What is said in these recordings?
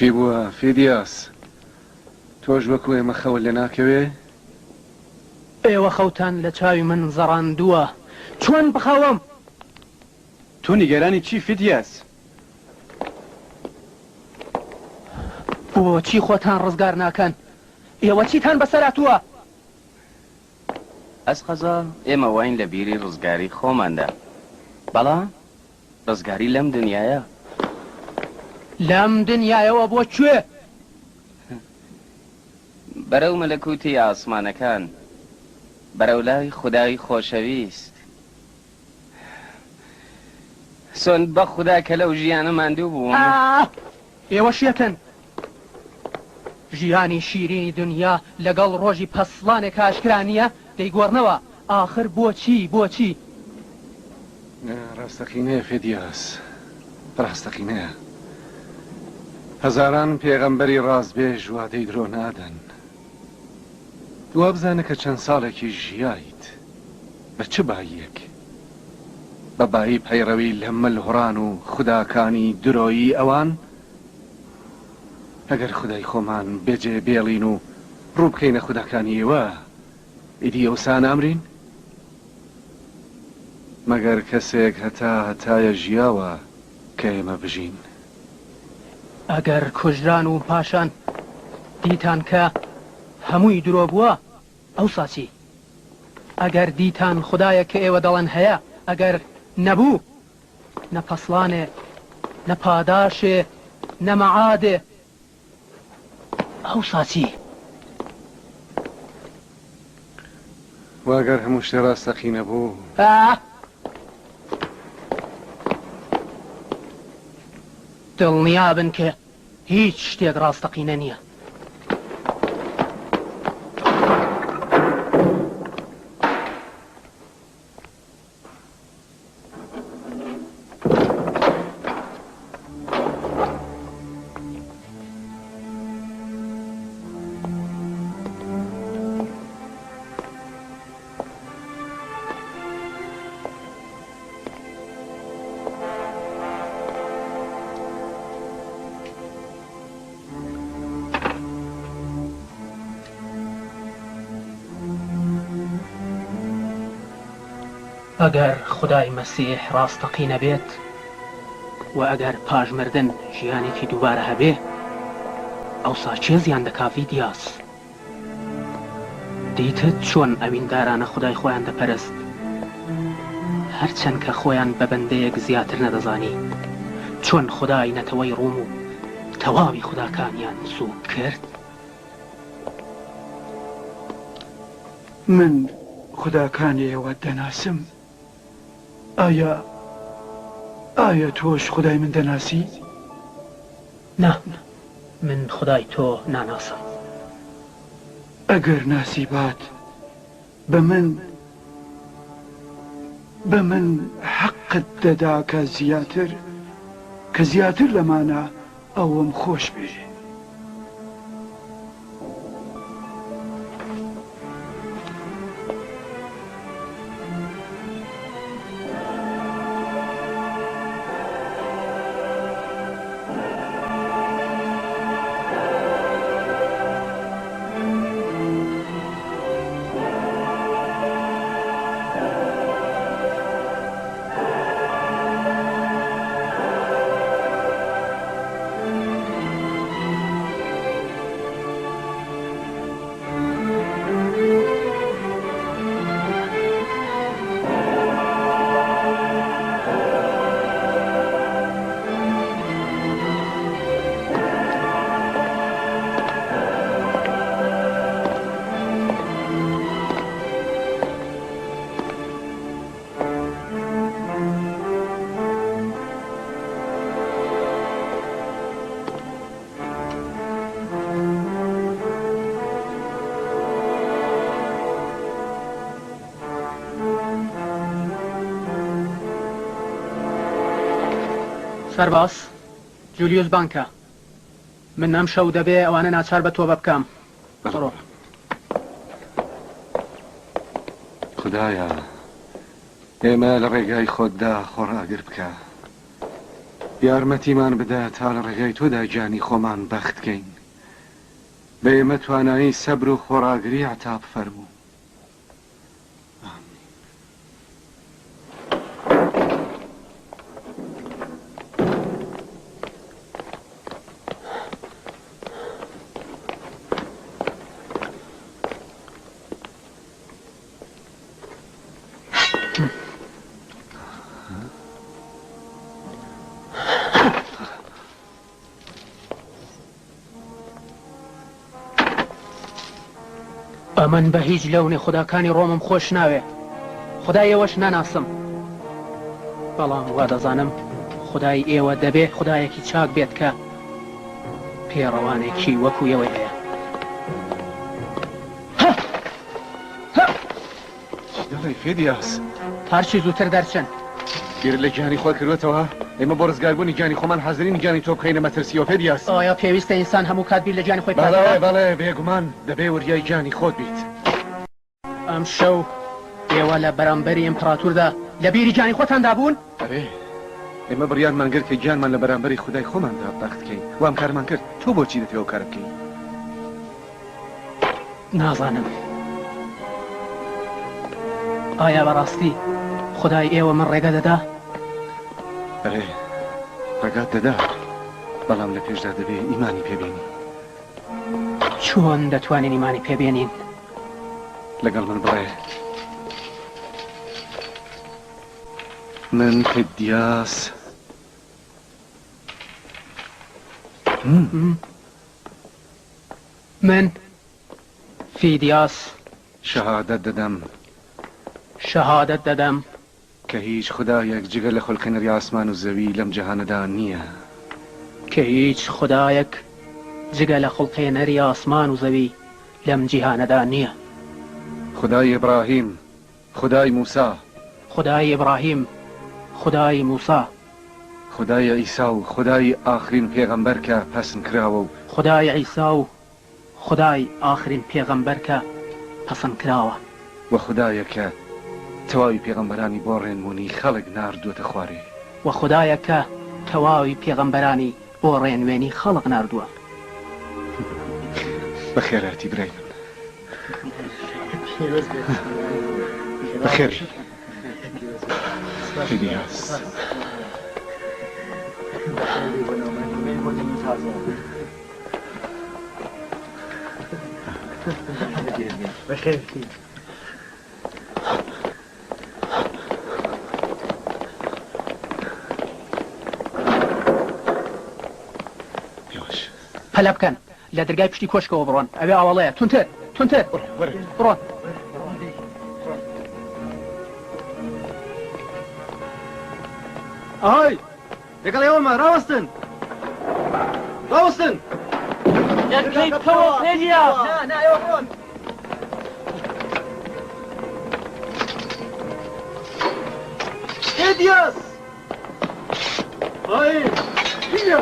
چی بووە فیدیاس تۆش وەکو ئێمە خەوە لێ ناکەوێ؟ ئێوە خەوتان لە چاوی من زەڕاندووە چۆن بخەوم؟ تۆ نیگەرانی چی فیدیاس؟ بۆ چی خۆتان ڕزگار ناکەن؟ ئێوە چیتان بەسەراتووە؟ ئەس قەزا ئێمە واین لە بیری ڕزگاری خۆماندا بەڵام ڕزگاری لەم دنیاە لەم دنیایەوە بۆ کوێ؟ بەرەو مەلەکوتی ئاسمانەکان بەرەو لای خودای خۆشەویست سۆن بە خوددا کە لەو ژیانە ماندوو بووم ئێوە شێتن ژیانی شیرینی دنیا لەگەڵ ڕۆژی پەسڵانێک ئاشکرانیە دەیگۆڕنەوە ئاخر بۆچی؟ ڕاستەقینەیە فیدیاس ڕاستەقینەیە هەزاران پێغەمبەری ڕاستبێژ وادەی درۆ نادەن دوا بزانە کە چەند ساڵێکی ژیایت بە چ باییەک بە بایی پەیڕەوی لە ملهوڕان و خوداکانی درۆیی ئەوان ئەگەر خودای خۆمان بێجێ بێڵین و ڕوو بکەینە خوداکانیەوە ئیدی ئەوسان ئەمرین مەگەر کەسێک هەتایە ژیاوە کە ئێمە بژین ئەگەر کوژران و پاشان دیتان کە هەمووی درۆ بووە ئەو ساچی ئەگەر دیتان خودایە کە ئێوە دەڵێن هەیە ئەگەر نەبوو نە پەسڵانێ نە پاداشێ نە مەعادێ ئەو ساچی واگەر هەموو شتێ ڕاستەقینە بوو دڵنیابن کە هیچ شتێک ڕاستەقینە نییە ئەگەر خودای مەسیح ڕاستەقینە بێت و ئەگەر پاژمردن ژیانێکی دووبارە هەبێ ئەوسا چێ زیان دەکا فیدیاس دیتت چۆن ئەویندارانە خودای خۆیان دەپەرست هەرچەند کە خۆیان بە بەندەیەک زیاتر نەدەزانی چۆن خودای نەتەوەی ڕووم و تەواوی خوداکانیان سووک کرد من خوداکانی ئێوە دەناسم ئایا تۆش خودای من دەناسی؟ نا من خودای تۆ ناناسم ئەگەر ناسی بات بە من حەقت دەدا کە زیاتر لەمانە ئەوم خۆش بێ سەرباس جولیوس بانکە من ئەم شەو دەبێ ئەوانە ناچار بە تۆ بە بکەم خدایە ئێمە لە ڕێگای خۆتدا خۆڕاگر بکە یارمەتیمان بدە تا لە ڕێگای تۆدا گیانی خۆمان بەختکەین بە ئێمە توانایی سەبر و خۆڕاگری عتاب فەرموو. ئەمن بە هیچ لەونێ خوداکانی ڕۆمم خۆش ناوێ، خدای ئێوەش ناناسم، بەڵام وا دەزانم خدای ئێوە دەبێ خدایەکی چاک بێت کە پێڕەوانێکی وەکو ئێوە هەیە. دەڵێ فێدیاس هەرچی زووتر دەرچن. گیر لە گیانی خۆ کردوێتەوە، ئێمە بۆ ڕزگاربوونی گیانی خۆمان حەزرین گیانی تۆ بخەینە مەترسیەوە فێدیاس. ئایا پێویستە ئینسان هەموو کات بیر لە گیانی خۆی بەڵێ بەڵێ بێگومان دەبێ وریای گیانی خۆت بیت. ئەم شەو ئێوە لە بەرامبەری ئیمپراتوردا لە بیری گیانی خۆتاندا بوون؟ ئەرێ ئێمە بڕیارمان کرد کە گیانمان لە بەرامبەری خودای خۆماندا بەختکەین، وام کارمان کرد. تۆ بۆچی دەتەوێت ئەو کارە بکەین؟ نازانم. ئایا بەڕاستی خدای ئێوە من ڕێگە دەدا؟ ئەرێ ڕێگات دەدا، بەڵام لە پێشدا دەبێ ئیمانی پێبێنی. چۆن دەتوانین ئیمانی پێبێنین؟ لەگەڵ من بڕێ. من فێدیاس من فیدیاس شەهادەت دەدەم کە هیچ خدایەک جگە لە خولکەنەری ئاسمان و زەوی لەم جەهانەدا نییە، کە هیچ خدایەک جگە لە خوڵقێنەری ئاسمان و زەوی لەم جیهانەدا نییە. خدای ئیبراهیم، خدای موسا، خدای ئیبراهیم، خدای موسا، خدای عیسا و خدای ئاخرین پێغەمبەر کە پەسند کراوە و خدای عیسا و خدای ئاخرین پێغەمبەر کە پەسند کراوە، و خدایە کە تەواوی پێغەمبەرانی بۆ ڕێنمونی خەڵک ناردووەتە خوارێ، و خدایە کە تەواوی پێغەمبەرانی بۆ ڕێنوێنی خەڵق ناردووە. بەخێراتی برای من. بەخێری فێدیاس. بخير پەلە بکەن لە دەرگای پشتی کۆشکەوە بڕۆن، ئەوێ ئاوەڵەیە. تونتر تونتر بڕۆن. ئاهای لەگەڵ ئێوەمە ڕاوەستن ڕاوەستن. فێدیاس ئای بیا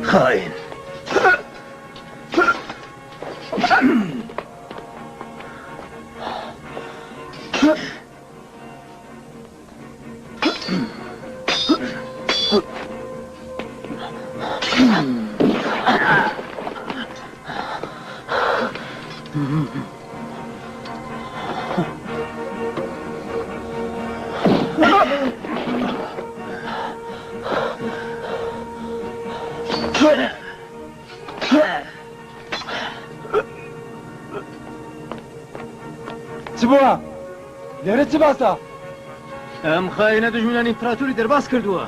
خائن. چ بووە؟ لێرە چ باسە؟ ئەم خاینە دژمنان ئیمپراتوری دەرباز کردووە.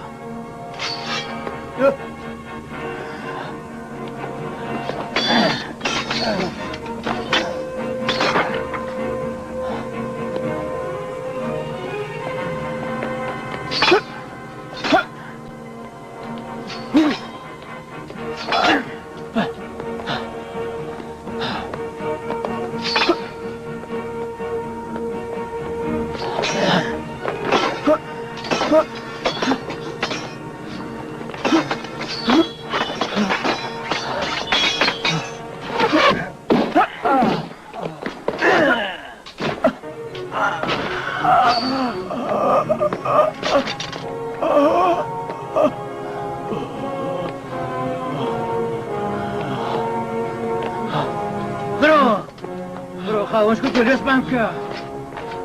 برۆ خاوەشکە گۆلێسمان بکە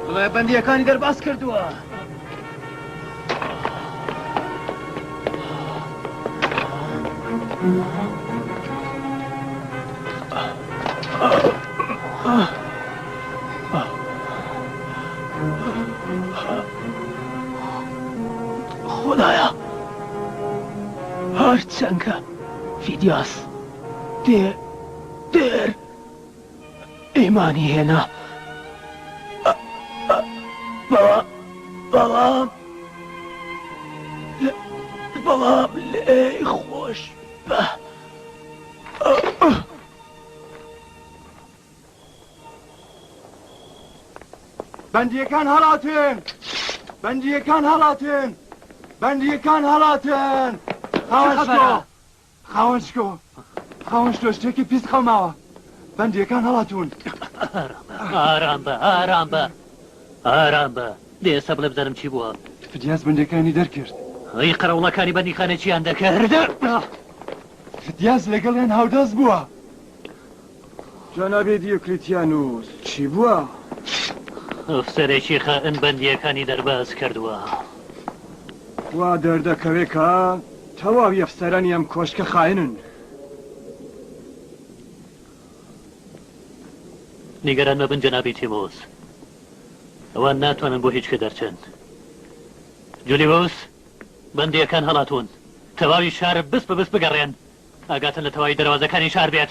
بڵێ بەندیەکانی دەرباز کردووە. خدایە هەرچەندکە فیدیاس دێر ئیمانی هێنا بەڵام لێی خۆش بە بەندیەکان هەڵاتن! بەندیەکان هەڵاتن! بەندیەکان هەڵاتن! خاوەنشکۆ شتێکی پیس خەماوە. بەندیەکان هەڵاتون. ئارام بە دێسە بڵێ بزانم چی بووە. فدیاس بەندیەکانی دەرکرد. ئەی قەرەوڵەکانی بەندیخانە چیان دەکرد؟ فدیاس لەگەڵیان هاودەست بووە. جەنابێ دیۆکلیتیانوس چی بووە؟ ئەفسەرێکی خائن بەندیەکانی دەرباز کردووە. وا دەردەکەوێ کە تەواوی ئەفسەرانی ئەم کۆشکە خاینن. نیگەران مەبن جەنابی تیمۆس، ئەوان ناتوانن بۆ هیچ کە دەرچن. جولیۆس بەندیەکان هەڵاتون، تەواوی شار بست بە بست بگەڕێن، ئاگاتن لە تەواوی دەواازەکانی شار بێت.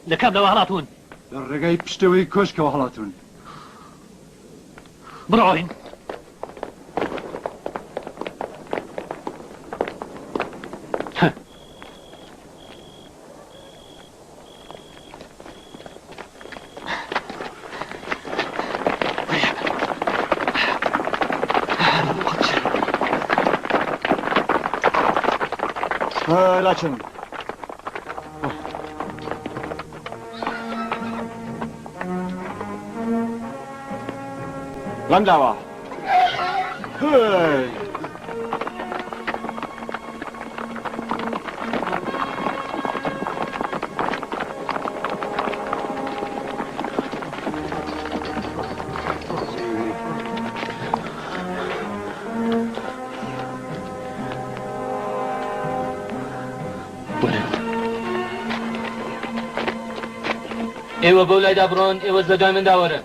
لە کام لەوە هەڵاتون؟ لە ڕێگای پشتەوەی کۆشکەوە هەڵاتون. بڕۆین. لاچن لەمداوە ئێوە بەو لایدا بڕۆن، ئێوە لە دوای مندا وەرن.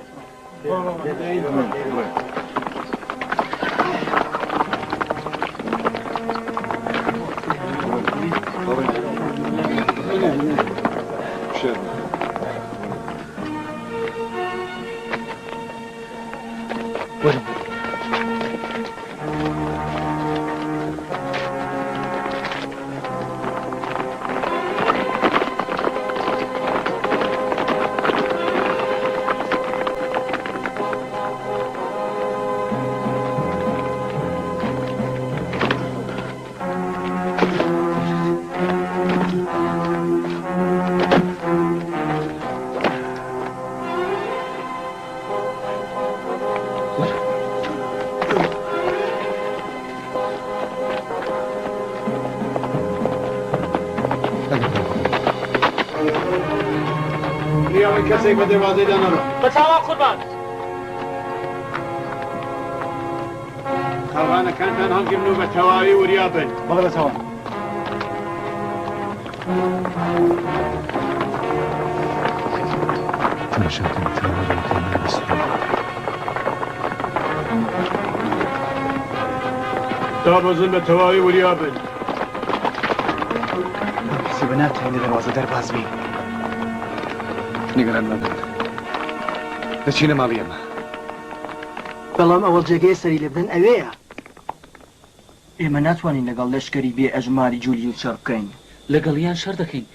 کەسێک بە دێوازەیدا نەڕۆ. بە چاوان قوربان. کەڕانەکانتان هەڵگرن و بە تەواوی وریابن. بەڵێ بەتەواو. دابەزن بە تەواوی وریابن. کەسی بە ناتوانین لە دەواازە دەرباز بین. نیگەران مەبن. دەچینە ماڵی ئەمە. بەڵام ئەوە جێگەی سەری لێ بدەن ئەوەیە. ئێمە ناتوانین لەگەڵ لەشکەری بێ ئەژماری جولیوس شەڕ بکەین. لەگەڵیان شەڕ دەکەین.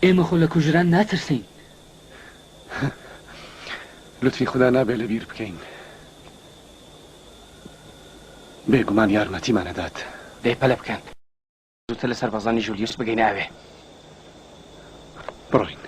ئێمە خۆ لە کوژران ناترسین. لوتفی خوددا نابێ لەبیر بکەین. بێگومان یارمەتیمانەدات. دەیپەلە بکەن. زووتر لە سەربازانی جولیوس بگەین ئاوێ. بڕۆین.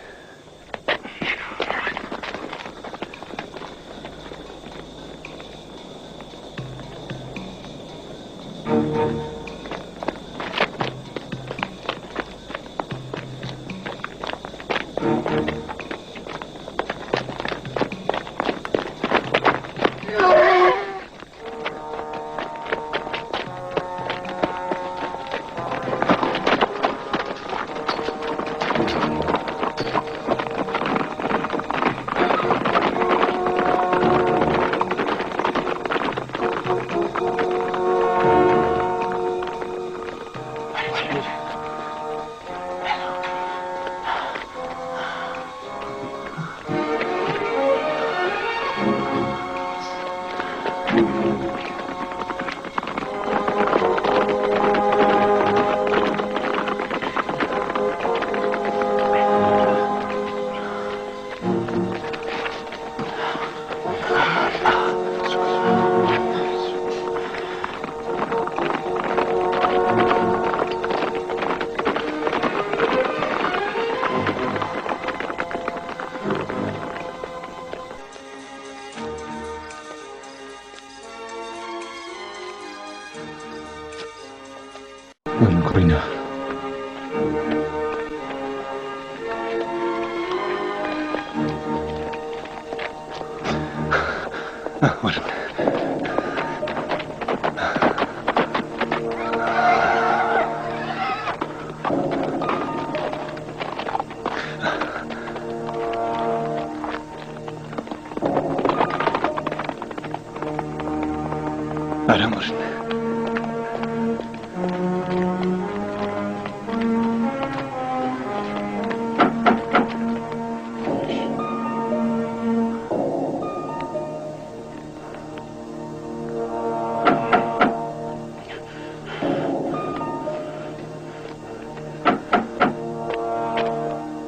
Ukraina. ورم. آرام ورن.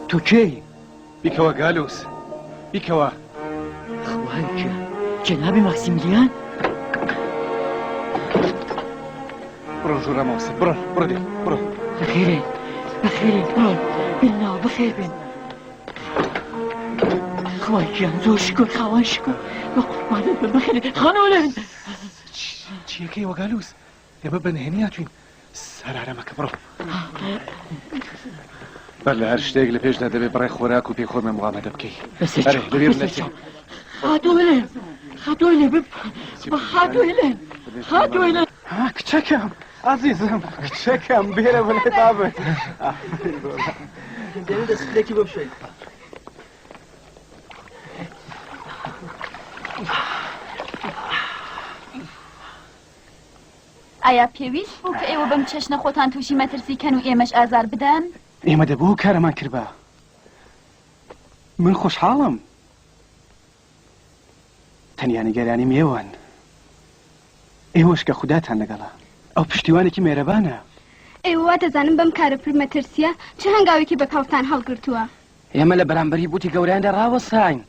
تو کی؟ بیکەوە گالوس بیکەوە. خوانکە جەنابی ماکسیمیلیان. بڕۆ ژوورە ماوسە بڕۆ بڕۆ دێ بڕۆ. بەخێرێ بەخێرێ بڕۆ بینەوە بەخێر بێن. خوانکیان زۆر شکر خاوان شکر بەقوربانت بە بەخێرێ خانۆڵێن. چیەکەی وە گالوس؟ ئێمە بەنهێنی هاتووین. سەرارەمەکە بڕۆ. بەر لە هەر شتێک لە پێشدا دەبێت بڕێ خۆراک و پێخۆمە مڵامەدە بکەی. لەبیر نەچێ. هاتووێن هاتووێن هاتووێن هاتووێن. کچەکەم عزیزم کچەکەم بێرە بڵێ بابێت. دەوێت دەستێکی بۆ بشۆی. ئایا پێویست بوو کە ئێوە بەم چەشنە خۆتان تووشی مەترسیکەن و ئێمەش ئازار بدەن؟ ئێمە دەبوو کارەمان کردبا. من خۆشحاڵم. تەنیا نیگەرانی مێوان. ئێوەش کە خوداتان لەگەڵا. ئەو پشتیوانێکی مێرەبانە. ئێوە دەزانم بەم کارە پر مەترسیە چه هەنگاوێکی بە کاوتان هەڵگرتووە. ئێمە لە بەرامبەری بوتی گەورەیاندا ڕاوەستاین.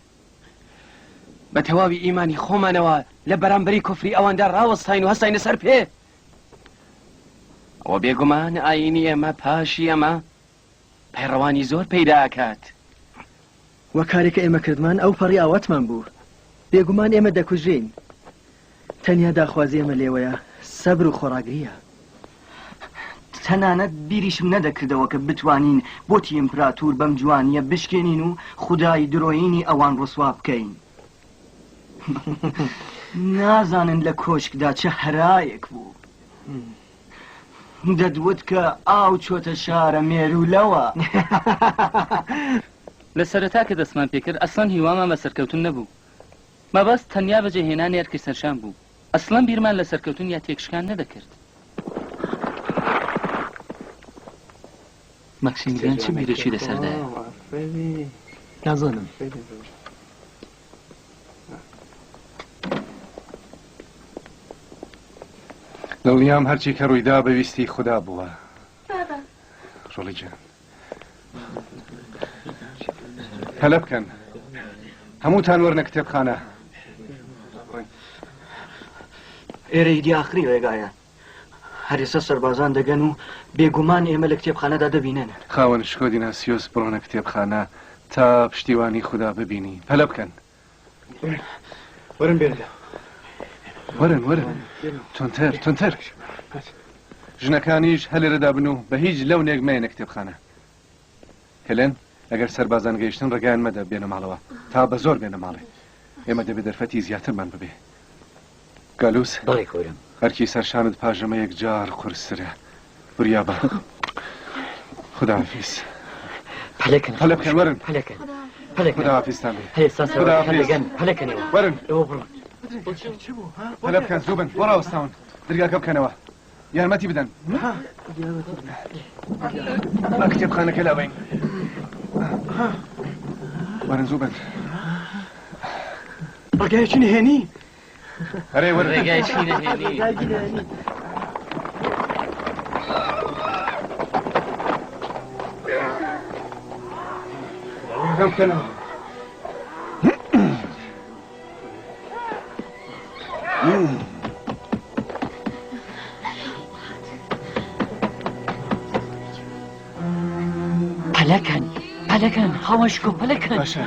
بە تەواوی ئیمانی خۆمانەوە لە بەرامبەری کوفری ئەواندا ڕاوەستاین و هەستاینە سەر پێ. ئەوە بێگومان ئاینی ئێمە پاشی ئەمە پەیڕەوانی زۆر پەیدا ئەکات. وە کارێکە ئێمە کردمان ئەو پەڕی ئاواتمان بوو. بێگومان ئێمە دەکوژین. تەنیا داخوازی ئێمە لێوەیە سەبر و خۆڕاگریە. تەنانەت بیریشم نەدەکردەوە کە بتوانین بۆتی ئیمپراتور بەم جوانیە بشکێنین و خودای درۆینی ئەوان ڕسوا بکەین. نازانن لە کۆشکدا چه هەرایەک بوو دەدوت کە ئاو چۆتە شارە مێرولەوە لە سەرەتا کە دەستمان پێکرد ئەسڵەن هیوامان بە سەرکەوتن نەبوو مەبەست تەنیا بەجێهێنانی ئەرکی سەرشان بوو ئەسڵەن بیرمان لە سەرکەوتن یا تێکشکان نەدەکرد مەکسیمیلیان چ بیرێکی لەسەردایە نازانم دڵنیام هەرچی کە ڕوویدا بەویستی خوددا بووە ڕۆڵی جان هەلە بکەن هەمووتان وەرنە کتێبخانە ئێرە هیدی ئاخری ڕێگایە هەرێسە سەربازان دەگەن و بێگومان ئێمە لە کتێبخانەدا دەبینن خاوەن شکۆدی ناسیۆس بڕۆنە کتێبخانە تا پشتیوانی خوددا ببینی هەلە بکەن وەرن بێنە وەرن تونتر ژنەکانیش هەلێرەدا بن و بە هیچ لەو نێگمەیەنە کتێبخانە هێلێن ئەگەر سەربازان گەیشتن ڕێگایان مەدە بێنە ماڵەوە تا بە زۆر بێنە ماڵێ ئێمە دەبێت دەرفەتی زیاترمان ببێ گالوس بەڵێ کۆرم هەرکی سەرشانت پاژەمە یەکجار قورسرە وریا بە خداحافیز پەلەکەن وەرن پەلەکەن خداحافیزتان بێ هێستا سەرگەن پەلەکەنەوە وەرن ئەوە بڕۆن هەلە بکەن زوو بن وەڕاوەستاون دەرگاکە بکەنەوە یارمەتی بدەن با کتێبخانەکە لاوەین وەرن زوو بن ڕگایەکی نهێنی هەرێ وەرن ڕێگایشی نەهێنی پەلەکەن خەوەشکۆ پەلەکەن باشە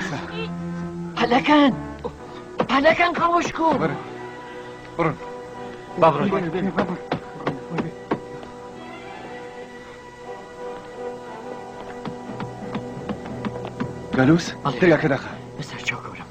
پەلەکەن خەوەشکۆ بڕن با بڕۆین گالوس دەرگاکە داخە بەسەر چاو گەورم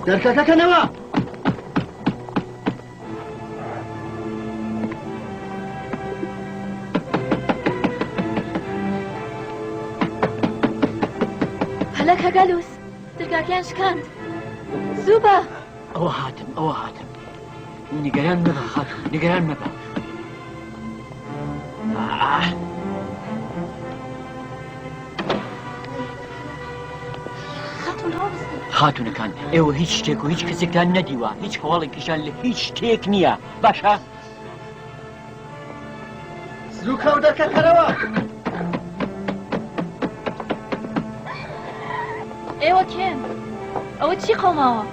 دەرکەکەکەنەوە هەلەکە گەلووس دەرگاکەیان شکاند زوو بە ئەوە هاتم نیگەران مەبە خاتوو نیگەران مەبە خاتونەکان ئێوە هیچ شتێک و هیچ کەسێکتان نەدیوە هیچ هەواڵێکیشان لە هیچ شتێک نییە باشە زووکە و دەرکەکەرەوە ئێوە کێن ئەوە چی قەوماوە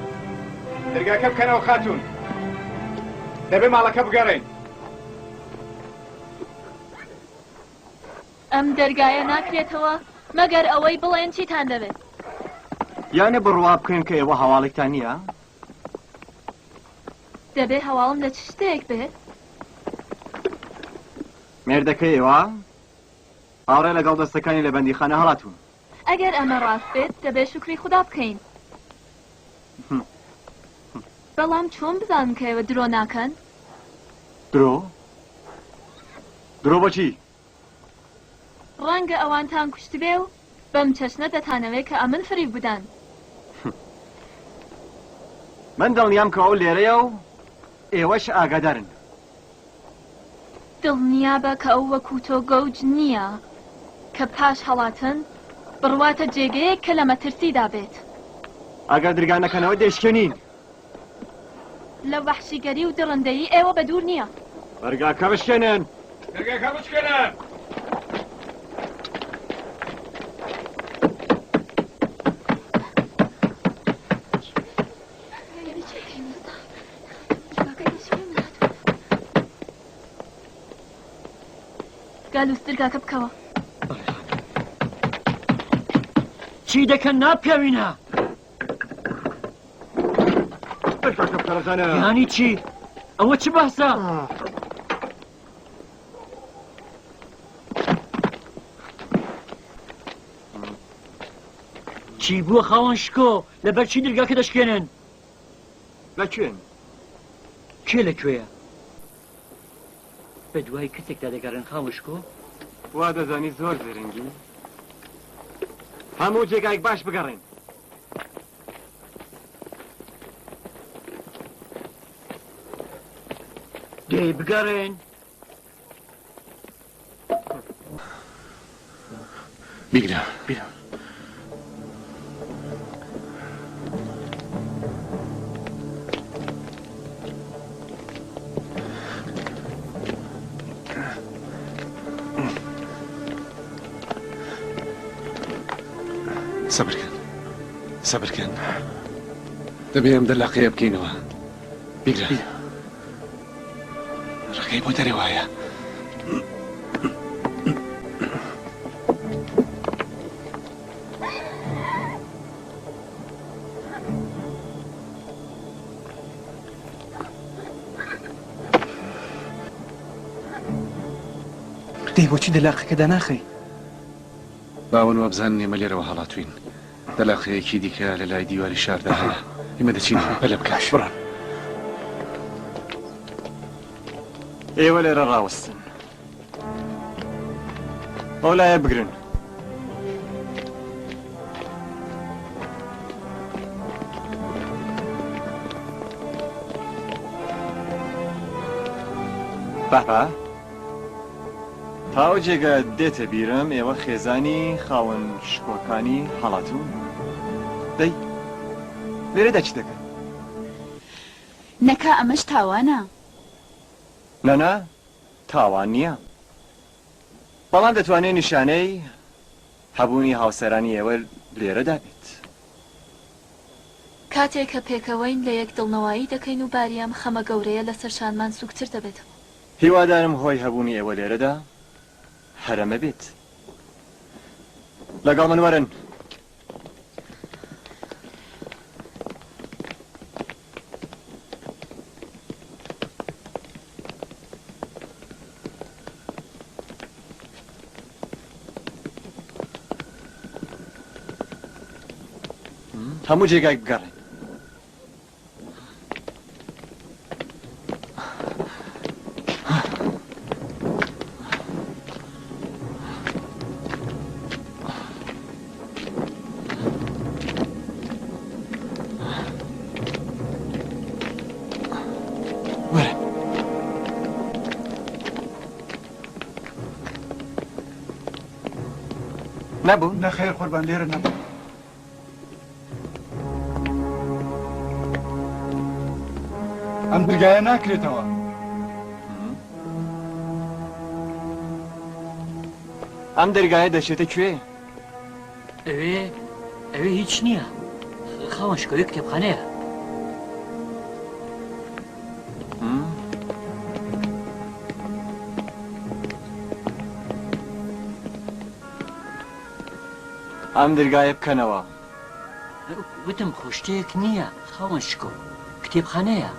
دەرگاکە بکەنەوە خاتون دەبێ ماڵەکە بگەڕێن ئەم دەرگایە ناکرێتەوە مەگەر ئەوەی بڵێن چیتان دەبێت یانە بڕوا بکەین کە ئێوە هەواڵێکتان نییە دەبێ هەواڵم لە چ شتێک بێت مێردەکە ئێوە ئاڕێ لەگەڵ دەستەکانی لە بەندیخانە هەڵاتون ئەگەر ئەمە ڕاست بێت دەبێ شکری خوددا بکەین بەڵام چۆن بزانم کە ئێوە درۆ ناکەن درۆ بۆچی ڕەنگە ئەوانتان کوشت بێ و بەم چەشنە دەتانەوێت کە ئەمن فریب بدەن من دڵنیام کە ئەو لێرەیە و ئێوەش ئاگادارن دڵنیابە کە ئەو وەکو تۆ گەوج نییە کە پاش هەڵاتن بڕواتە جێگەیەک کە لە مەترسیدا بێت ئەگەر درگانەکەنەوە دێشکێنین لە وەحشیگەری و دڕندەیی ئێوە بە دوور نییە بەرگاکە بشکێنن دەرگاکە بچکەنە گالووس دەرگاکە بکەوە چی دەکەن ناپێوینە دەرگاکە بکەرەزانە یانی چی ئەوە چ باسە چی بووە خاوەن شکۆ لەبەر چی دەرگاکە دەشکێنن لەکوێن کێ لەکوێیە بە دوای کتێکدا دەگەڕێن خاوەن شکۆ وا دەزانی زۆر زرنگی هەموو جێگایك باش بگەڕێن دێ بگەڕێن بیگرە بیرە سەبرکەن دەبێ ئەم دەلاقەیە بکەینەوە بیگرە ڕقەی بۆ دەرێ وایە دەی بۆچی دەلاقەکەدا ناخەی باون وابزان ئێمە لێرەوە هەڵاتوین دەلاقەیەکی دیکە لە لای دیواری شاردا هەیە ئێمە دەچین بەلە بکەش بڕان ئێوە لێرە ڕاوەستن ئەو لایە بگرن بەها تاو جێگە دێتە بیرم ئێوە خێزانی خاوەن شکۆکانی هەڵاتوون دەی لێرەدا چی دەکەن نەکا ئەمەش تاوانە نەنا تاوان نییە بەڵام دەتوانێت نیشانەی هەبوونی هاوسەرانی ئێوە لێرەدا بێت کاتێک کە پێکەوەین لە یەک دڵنەوایی دەکەین و باریام خەمە گەورەیە لەسەر شانمان سوکتر دەبێتەوە هیوادارم هۆی هەبوونی ئێوە لێرەدا هەرەمە بێت لەگەڵ من وەرن هەموو جێگایك بگەڕێن نەبوو نەخێر قوربان لێرە نەبوو ئەم دەرگایە ناکرێتەوە ئەم دەرگایە دەچێتە کوێ ئەوێ هیچ نییە خاوەن شکۆی کتێبخانەیە ئەم دەرگایە بکەنەوە وتم خۆشتەیەک نییە خاوەن شکۆ کتێبخانەیە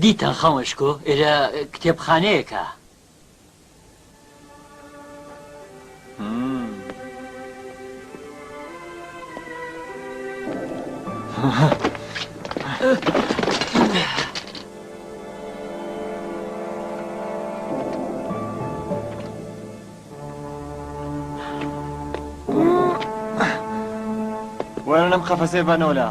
دیتان خاوەن شکۆ ئێرە کتێبخانەیەکە وەرن ئەم قەفەسێ بەنۆلا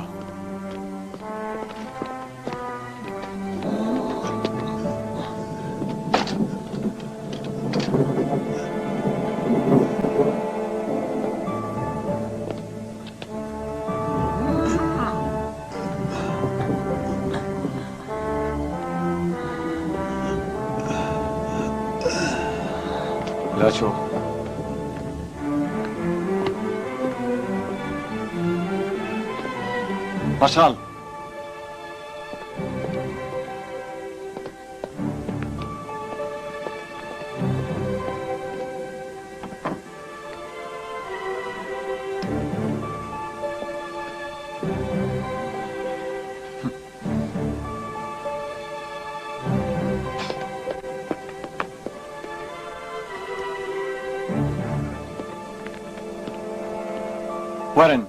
لاچۆ پەشاڵ وەرن